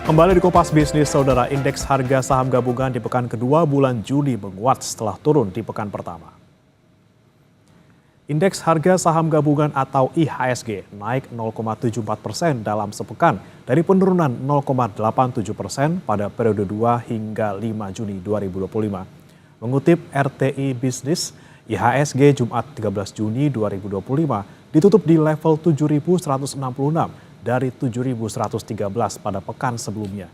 Kembali di Kompas Bisnis, Saudara, indeks harga saham gabungan di pekan kedua bulan Juli menguat setelah turun di pekan pertama. Indeks harga saham gabungan atau IHSG naik 0,74% dalam sepekan dari penurunan 0,87% pada periode 2 hingga 5 Juni 2025. Mengutip RTI Bisnis, IHSG Jumat 13 Juni 2025 ditutup di level 7.166 dari 7.113 pada pekan sebelumnya.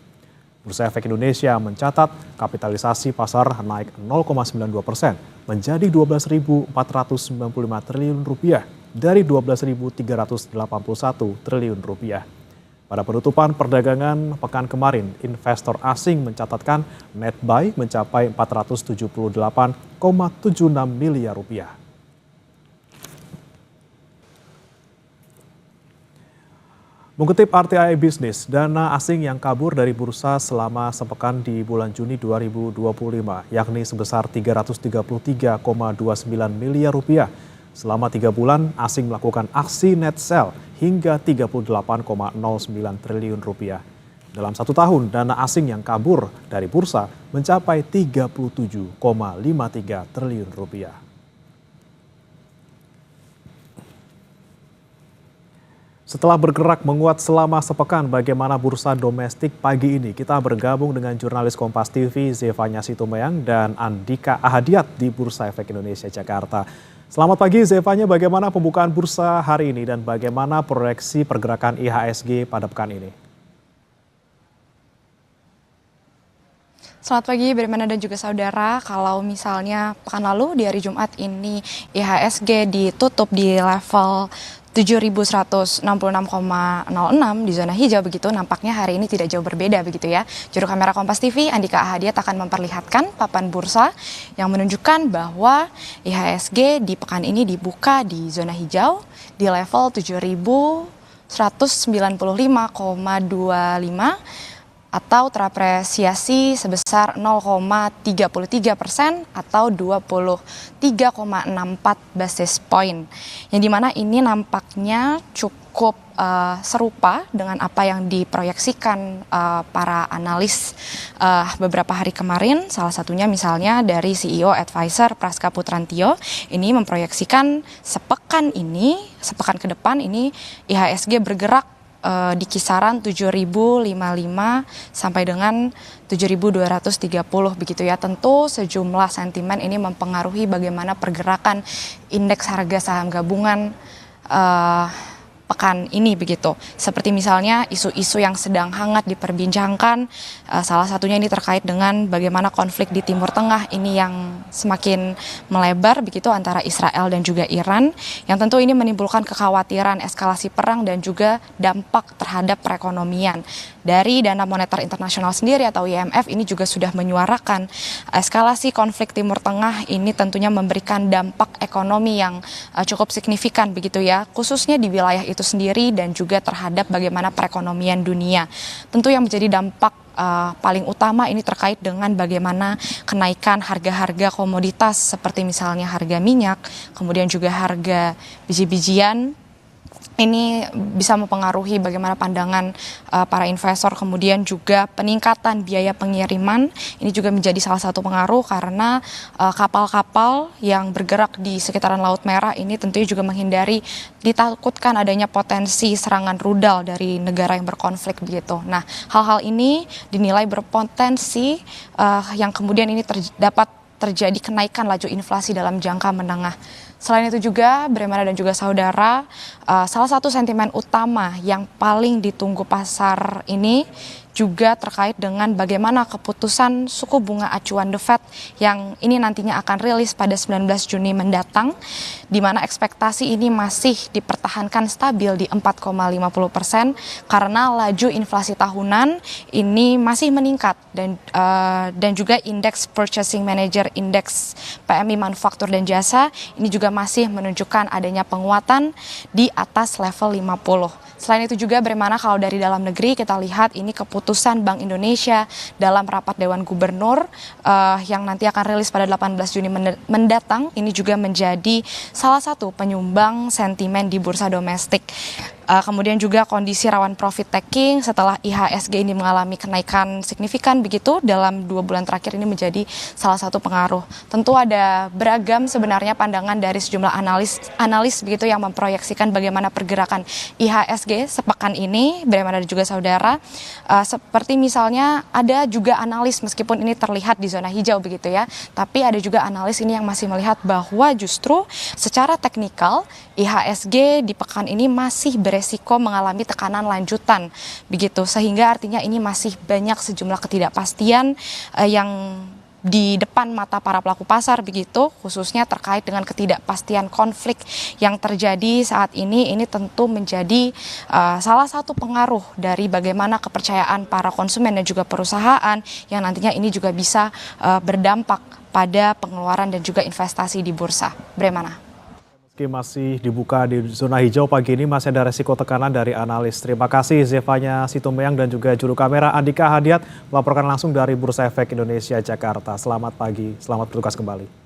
Bursa Efek Indonesia mencatat kapitalisasi pasar naik 0,92% menjadi Rp12.495 triliun dari Rp12.381 triliun. Pada penutupan perdagangan pekan kemarin, investor asing mencatatkan net buy mencapai Rp478,76 miliar. Mengutip RTI Bisnis, dana asing yang kabur dari bursa selama sepekan di bulan Juni 2025, yakni sebesar Rp333,29 miliar. Selama 3 bulan, asing melakukan aksi net sell hingga Rp38,09 triliun. Dalam 1 tahun, dana asing yang kabur dari bursa mencapai Rp37,53 triliun. Setelah bergerak menguat selama sepekan, bagaimana bursa domestik pagi ini? Kita bergabung dengan jurnalis Kompas TV Zevanya Situmorang dan Andika Ahadiat di Bursa Efek Indonesia Jakarta. Selamat pagi Zevanya, bagaimana pembukaan bursa hari ini dan bagaimana proyeksi pergerakan IHSG pada pekan ini? Selamat pagi Brimana dan juga saudara. Kalau misalnya pekan lalu di hari Jumat ini IHSG ditutup di level 7.166,06 di zona hijau begitu, nampaknya hari ini tidak jauh berbeda begitu ya. Juru kamera Kompas TV Andika Ahadiat akan memperlihatkan papan bursa yang menunjukkan bahwa IHSG di pekan ini dibuka di zona hijau di level 7.195,25 atau terapresiasi sebesar 0,33% atau 23,64 basis point. Yang dimana ini nampaknya cukup serupa dengan apa yang diproyeksikan para analis beberapa hari kemarin. Salah satunya misalnya dari CEO Advisor Praska Putrantio ini memproyeksikan sepekan ke depan ini IHSG bergerak di kisaran 7.055 sampai dengan 7.230 begitu ya. Tentu sejumlah sentimen ini mempengaruhi bagaimana pergerakan indeks harga saham gabungan pekan ini begitu. Seperti misalnya isu-isu yang sedang hangat diperbincangkan, salah satunya ini terkait dengan bagaimana konflik di Timur Tengah ini yang semakin melebar begitu antara Israel dan juga Iran, yang tentu ini menimbulkan kekhawatiran eskalasi perang dan juga dampak terhadap perekonomian. Dari Dana Moneter Internasional sendiri atau IMF ini juga sudah menyuarakan eskalasi konflik Timur Tengah ini tentunya memberikan dampak ekonomi yang cukup signifikan begitu ya, khususnya di wilayah itu sendiri dan juga terhadap bagaimana perekonomian dunia. Tentu yang menjadi dampak paling utama ini terkait dengan bagaimana kenaikan harga-harga komoditas seperti misalnya harga minyak, kemudian juga harga biji-bijian. Ini bisa mempengaruhi bagaimana pandangan para investor, kemudian juga peningkatan biaya pengiriman. Ini juga menjadi salah satu pengaruh karena kapal-kapal yang bergerak di sekitaran Laut Merah ini tentunya juga menghindari ditakutkan adanya potensi serangan rudal dari negara yang berkonflik begitu. Nah, hal-hal ini dinilai berpotensi yang kemudian ini dapat terjadi kenaikan laju inflasi dalam jangka menengah. Selain itu juga, Bremana dan juga saudara, salah satu sentimen utama yang paling ditunggu pasar ini juga terkait dengan bagaimana keputusan suku bunga acuan The Fed yang ini nantinya akan rilis pada 19 Juni mendatang, di mana ekspektasi ini masih dipertahankan stabil di 4,50% karena laju inflasi tahunan ini masih meningkat dan juga indeks Purchasing Manager Index PMI manufaktur dan jasa ini juga masih menunjukkan adanya penguatan di atas level 50. Selain itu juga Bremana, kalau dari dalam negeri kita lihat ini keputusan Bank Indonesia dalam rapat Dewan Gubernur yang nanti akan rilis pada 18 Juni mendatang ini juga menjadi salah satu penyumbang sentimen di bursa domestik. Kemudian juga kondisi rawan profit taking setelah IHSG ini mengalami kenaikan signifikan begitu dalam 2 bulan terakhir ini menjadi salah satu pengaruh. Tentu ada beragam sebenarnya pandangan dari sejumlah analis begitu yang memproyeksikan bagaimana pergerakan IHSG sepekan ini, bagaimana juga saudara. Seperti misalnya ada juga analis meskipun ini terlihat di zona hijau begitu ya, tapi ada juga analis ini yang masih melihat bahwa justru secara teknikal IHSG di pekan ini masih beresiko mengalami tekanan lanjutan begitu, sehingga artinya ini masih banyak sejumlah ketidakpastian yang di depan mata para pelaku pasar begitu, khususnya terkait dengan ketidakpastian konflik yang terjadi saat ini tentu menjadi salah satu pengaruh dari bagaimana kepercayaan para konsumen dan juga perusahaan yang nantinya ini juga bisa berdampak pada pengeluaran dan juga investasi di bursa. Bagaimana? Meski masih dibuka di zona hijau pagi ini, masih ada resiko tekanan dari analis. Terima kasih Zevanya Situmeyang dan juga juru kamera Andika Hadiat melaporkan langsung dari Bursa Efek Indonesia Jakarta. Selamat pagi, selamat bertugas kembali.